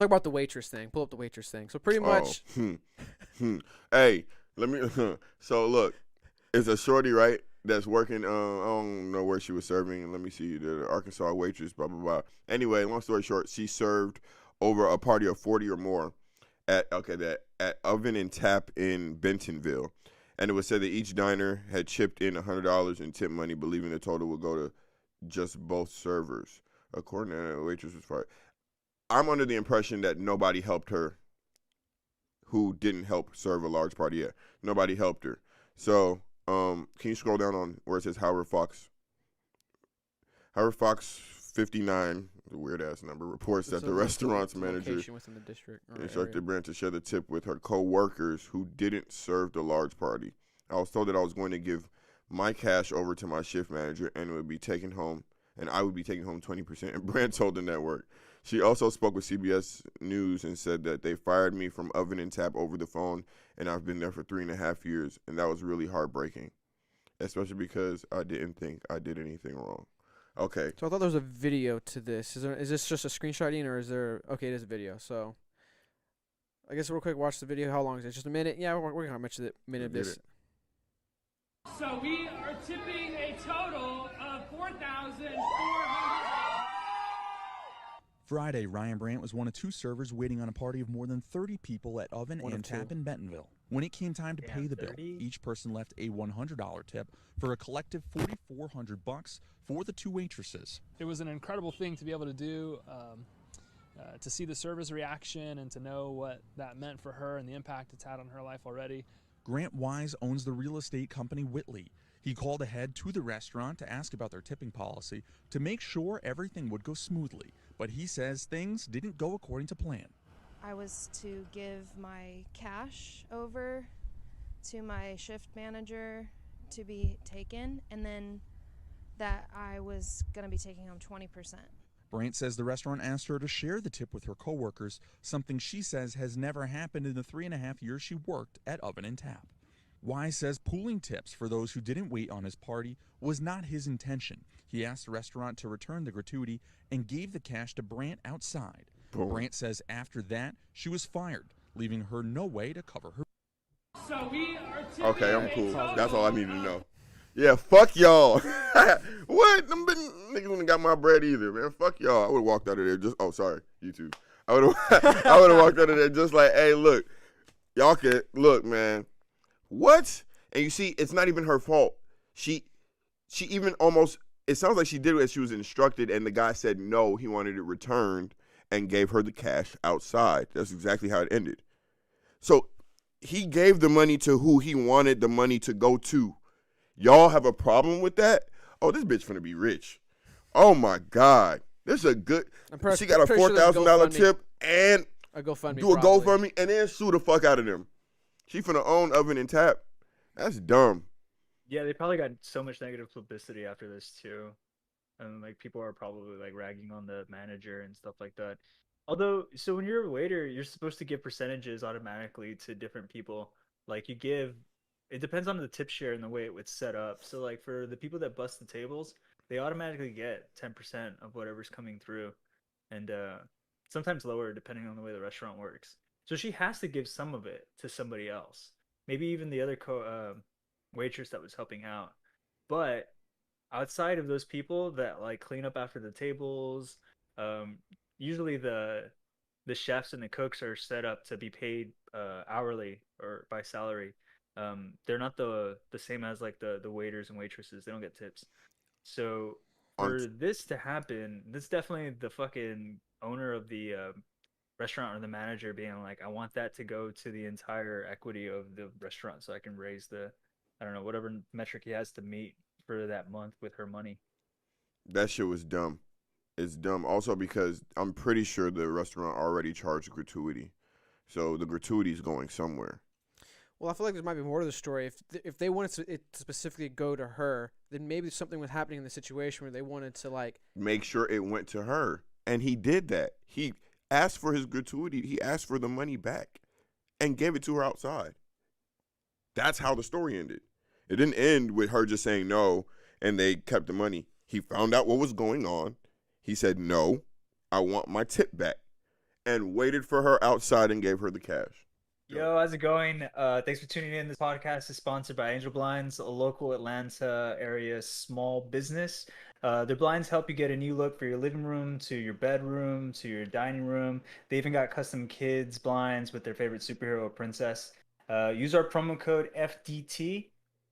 Talk about the waitress thing. Pull up the waitress thing. So pretty Oh, much, hey, let me. So look, it's a shorty, right? That's working. I don't know where she was serving. Let me see. The Arkansas waitress. Blah blah blah. Anyway, long story short, she served over a party of 40 or more at Oven and Tap in Bentonville, and it was said that each diner had chipped in $100 in tip money, believing the total would go to just both servers. According to the waitress was fired. I'm under the impression that nobody helped her who didn't help serve a large party yet. Nobody helped her. So, can you scroll down on where it says Howard Fox? Howard Fox 59, the weird ass number, reports that the restaurant's manager within the district instructed Brand to share the tip with her co-workers who didn't serve the large party. I was told that I was going to give my cash over to my shift manager and would be taken home, and I would be taking home 20%. And Brand told the network. She also spoke with CBS News and said that they fired me from Oven and Tap over the phone, and I've been there for 3.5 years, and that was really heartbreaking, especially because I didn't think I did anything wrong. Okay. So I thought there was a video to this. Is this just a screenshot, Ian, or is there? Okay, it is a video. So I guess real quick, watch the video. How long is it? Just a minute? Yeah, we're gonna mention the minute of this. So we are tipping a total of $4,400. Friday, Ryan Brandt was one of 2 servers waiting on a party of more than 30 people at Oven and Tap in Bentonville. When it came time to pay the bill, each person left a $100 tip for a collective $4,400 for the 2 waitresses. It was an incredible thing to be able to do, to see the server's reaction and to know what that meant for her and the impact it's had on her life already. Grant Wise owns the real estate company Whitley. He called ahead to the restaurant to ask about their tipping policy to make sure everything would go smoothly, but he says things didn't go according to plan. I was to give my cash over to my shift manager to be taken, and then that I was going to be taking home 20%. Brandt says the restaurant asked her to share the tip with her coworkers, something she says has never happened in the 3.5 years she worked at Oven and Tap. Wise says pooling tips for those who didn't wait on his party was not his intention. He asked the restaurant to return the gratuity and gave the cash to Brandt outside. Boom. Brandt says after that, she was fired, leaving her no way to cover her. So we are tipping Okay, I'm cool. That's all I need to know. Yeah, fuck y'all. What? Them niggas wouldn't got my bread either, man. Fuck y'all. I would have walked out of there just. Oh, sorry, YouTube. I would have walked out of there just like, hey, look, y'all can look, man. What? And you see, it's not even her fault. She even almost. It sounds like she did it as she was instructed, and the guy said no, he wanted it returned, and gave her the cash outside. That's exactly how it ended. So he gave the money to who he wanted the money to go to. Y'all have a problem with that? Oh, this bitch finna be rich. Oh my God, this is a good. She got a $4,000 tip and a GoFundMe. Do a GoFundMe and then sue the fuck out of them. She finna own Oven and Tap. That's dumb. Yeah, they probably got so much negative publicity after this too, and like people are probably like ragging on the manager and stuff like that. Although, so when you're a waiter, you're supposed to give percentages automatically to different people. Like you give, it depends on the tip share and the way it was set up. So like for the people that bust the tables, they automatically get 10% of whatever's coming through, and sometimes lower depending on the way the restaurant works. So she has to give some of it to somebody else, maybe even the other waitress that was helping out. But outside of those people that like clean up after the tables, usually the chefs and the cooks are set up to be paid hourly or by salary. They're not the same as like the waiters and waitresses. They don't get tips. So for this to happen, this definitely the fucking owner of the restaurant or the manager being like, I want that to go to the entire equity of the restaurant so I can raise the, I don't know, whatever metric he has to meet for that month with her money. That shit was dumb. It's dumb also because I'm pretty sure the restaurant already charged gratuity. So the gratuity is going somewhere. Well, I feel like there might be more to the story. If they wanted it to specifically go to her, then maybe something was happening in the situation where they wanted to like make sure it went to her. And he did that. He asked for his gratuity. He asked for the money back and gave it to her outside. That's how the story ended. It didn't end with her just saying no and they kept the money. He found out what was going on. He said, no, I want my tip back. and waited for her outside and gave her the cash. Yo, how's it going? Thanks for tuning in. This podcast is sponsored by Angel Blinds, a local Atlanta area small business. Their blinds help you get a new look for your living room, to your bedroom, to your dining room. They even got custom kids blinds with their favorite superhero or princess. Use our promo code FDT.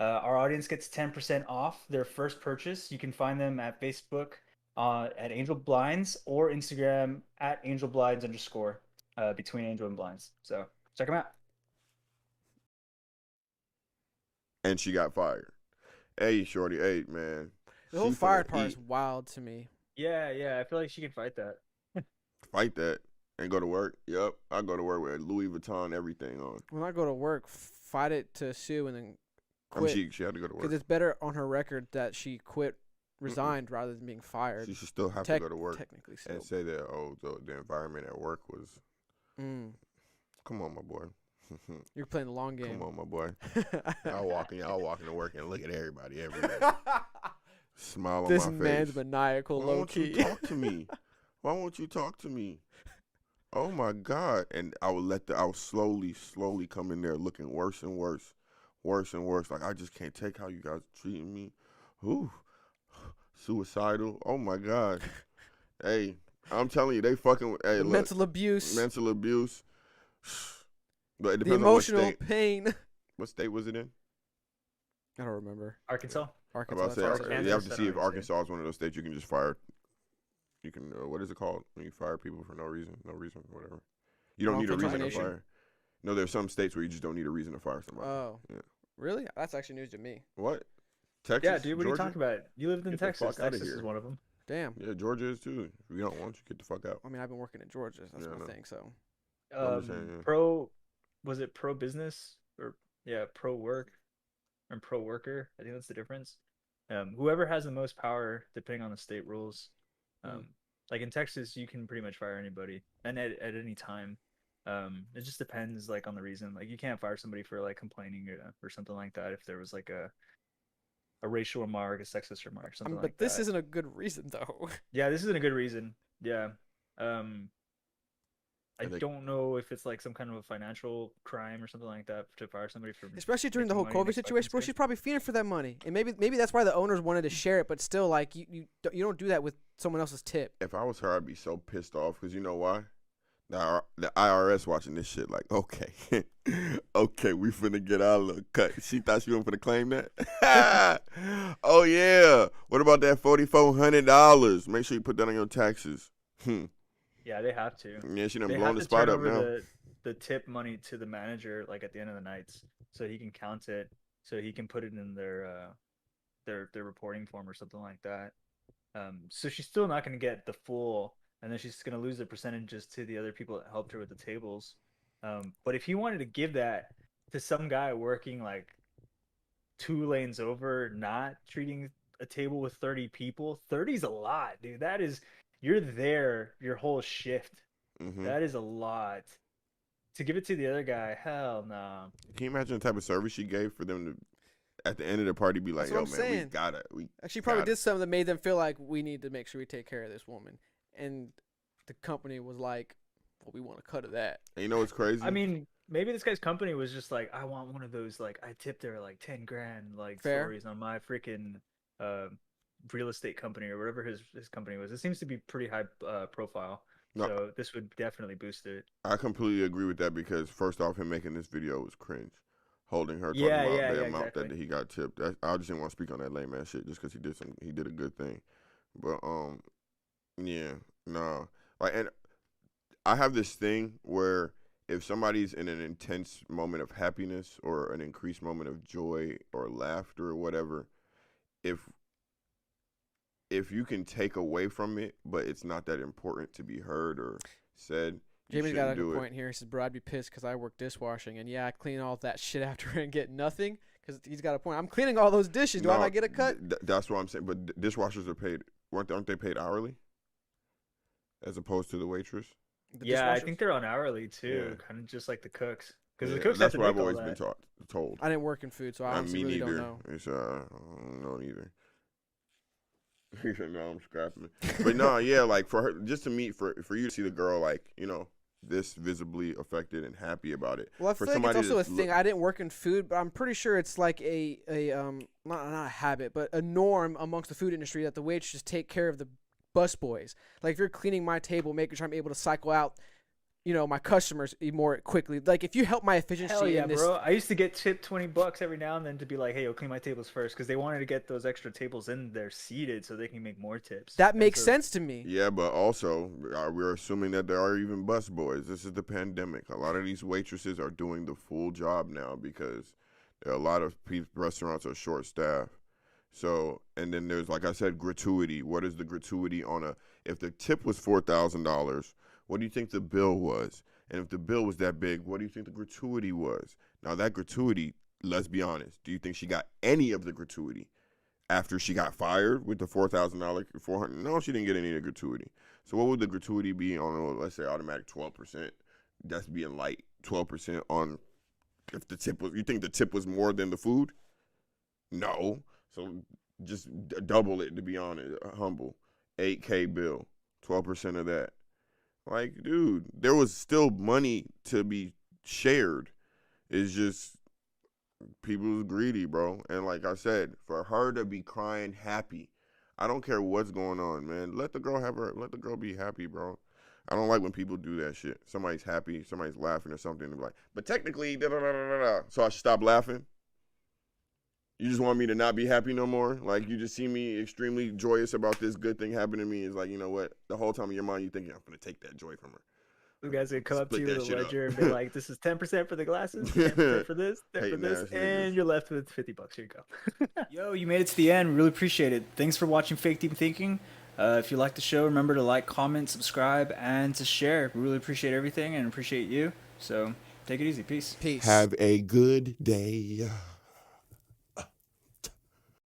Our audience gets 10% off their first purchase. You can find them at Facebook at Angel Blinds or Instagram at Angel Blinds _ between Angel and Blinds. So check them out. And she got fired. Hey, shorty. Hey, man. The whole She fired finna part is eat. wild to me. Yeah, I feel like she can fight that. Fight that and go to work. Yep, I go to work with Louis Vuitton everything on. When I go to work, fight it to sue and then I mean, quit. she had to go to work. Because it's better on her record that she quit, resigned, rather than being fired. She should still have to go to work Technically, so. and say that the environment at work was. Mm. Come on, my boy. You're playing the long game. Come on, my boy. I'll walk into work and look at everybody every day. Smile This on my man's face. maniacal, Why low won't key. you talk to me? Why won't you talk to me? Oh my God! And I would slowly come in there looking worse and worse. Like, I just can't take how you guys treating me. Ooh, suicidal. Oh my God. Hey, I'm telling you, they fucking. Hey, look, Mental abuse. mental abuse. But it The depends on what emotional state. pain. What state was it in? I don't remember. Arkansas? I'm Arkansas. about to say, that's what I Arkansas. said. you have to Kansas, see I if don't know. Arkansas is one of those states you can just fire. You can, what is it called? When you fire people for no reason, whatever. You don't need a Wrongful reason to termination. fire. No, there's some states where you just don't need a reason to fire somebody. Oh. Yeah. Really? That's actually news to me. What? Texas? Yeah, dude, what Georgia? are you talking about? You lived in Get the Texas. fuck outta Texas here. is one of them. Damn. Yeah, Georgia is too. If you don't want you, get the fuck out. I mean, I've been working in Georgia. That's Yeah, I my know. thing. So I'm just saying, yeah. Was it pro business or pro work and pro worker? I think that's the difference. Whoever has the most power, depending on the state rules. Like in Texas, you can pretty much fire anybody and at any time. It just depends like on the reason. Like you can't fire somebody for like complaining or something like that if there was like a racial remark, a sexist remark, something like that. but this isn't a good reason though. Yeah, this isn't a good reason. Yeah. I think- don't know if it's like some kind of a financial crime or something like that to fire somebody for Especially during the making whole money COVID and situation, bro. expecting She's probably feeding for that money, and maybe that's why the owners wanted to share it. But still, like you don't do that with someone else's tip. If I was her, I'd be so pissed off because you know why? The IRS watching this shit like, okay, okay, we finna get our little cut. She thought she wasn't finna claim that. Oh yeah. What about that $4,400? Make sure you put that on your taxes. Yeah, they have to. Yeah, she done They blown have the to spot turn up over now. the tip money to the manager like at the end of the nights, so he can count it, so he can put it in their reporting form or something like that. So she's still not going to get the full, and then she's going to lose the percentages to the other people that helped her with the tables. But if he wanted to give that to some guy working like 2 lanes over, not treating a table with 30 people, 30's a lot, dude. That is, you're there your whole shift. Mm-hmm. That is a lot. To give it to the other guy, hell no. Can you imagine the type of service she gave for them to, at the end of the party, be like, That's what yo, I'm man, we saying. got it. She probably got did it. something that made them feel like we need to make sure we take care of this woman, and the company was like, "Well, we want a cut of that." And you know what's crazy? I mean, maybe this guy's company was just like, I want one of those, like, I tipped her like 10 grand, like, Fair. stories on my freaking real estate company or whatever his company was. It seems to be pretty high profile. No. So this would definitely boost it. I completely agree with that because first off, him making this video was cringe. Holding her, talking Yeah, about yeah, the yeah, amount that exactly. he got tipped. I just didn't want to speak on that lame ass shit just because he did a good thing. But yeah, no, like, and I have this thing where if somebody's in an intense moment of happiness or an increased moment of joy or laughter or whatever, if you can take away from it, but it's not that important to be heard or said, you Jamie's got a shouldn't do good it. point here. He says, "Bro, I'd be pissed because I work dishwashing, and yeah, I clean all that shit after and get nothing." Because he's got a point. I'm cleaning all those dishes. Do I No, not get a cut? That's what I'm saying. But dishwashers are paid. Aren't they paid hourly? As opposed to the waitress. The Yeah, I dishwashers? think they're on hourly too, Yeah. kind of just like the cooks. Because Yeah, the cooks that's have what to I've make all always been that. told. I didn't work in food, so I honestly Me really neither. don't know. It's I don't know neither. He said, "No, I'm scrapping it." But no, yeah, like for her, just to meet for you to see the girl, like, you know, this visibly affected and happy about it. Well, I For feel like it's also a that's thing. I didn't work in food, but I'm pretty sure it's like a not a habit, but a norm amongst the food industry that the waitresses take care of the busboys. Like if you're cleaning my table, making sure I'm able to cycle out, you know, my customers more quickly. Like if you help my efficiency Hell yeah, in this, bro! I used to get tipped $20 every now and then to be like, "Hey, yo, clean my tables first," because they wanted to get those extra tables in there seated so they can make more tips. that And makes so- sense to me. Yeah, but also we're assuming that there are even bus boys. This is the pandemic. A lot of these waitresses are doing the full job now because there are a lot of restaurants are short staffed. So, and then there's, like I said, gratuity. What is the gratuity on a? If the tip was $4,000, what do you think the bill was? And if the bill was that big, what do you think the gratuity was? Now that gratuity, let's be honest. Do you think she got any of the gratuity after she got fired with the $4,000, $400? No, she didn't get any of the gratuity. So what would the gratuity be on, let's say, automatic 12%? That's being light. 12% on if the tip was. You think the tip was more than the food? No. So just double it, to be honest. Humble. $8K bill. 12% of that. Like, dude, there was still money to be shared. It's just people's greedy, bro. And like I said, for her to be crying happy, I don't care what's going on, man. Let the girl be happy, bro. I don't like when people do that shit. Somebody's happy, somebody's laughing or something. They're like, but technically, da da da da da. So I should stop laughing. You just want me to not be happy no more? Like, you just see me extremely joyous about this good thing happening to me. It's like, you know what? The whole time in your mind, you thinking, I'm going to take that joy from her. The guy's gonna come up to Split you that with a shit up. ledger and be like, "This is 10% for the glasses, 10% for this, 10 for Hating this," ass niggas. and you're left with $50. Here you go. Yo, you made it to the end. Really appreciate it. Thanks for watching Fake Deep Thinking. If you like the show, remember to like, comment, subscribe, and to share. We really appreciate everything and appreciate you. So take it easy. Peace. Peace. Have a good day.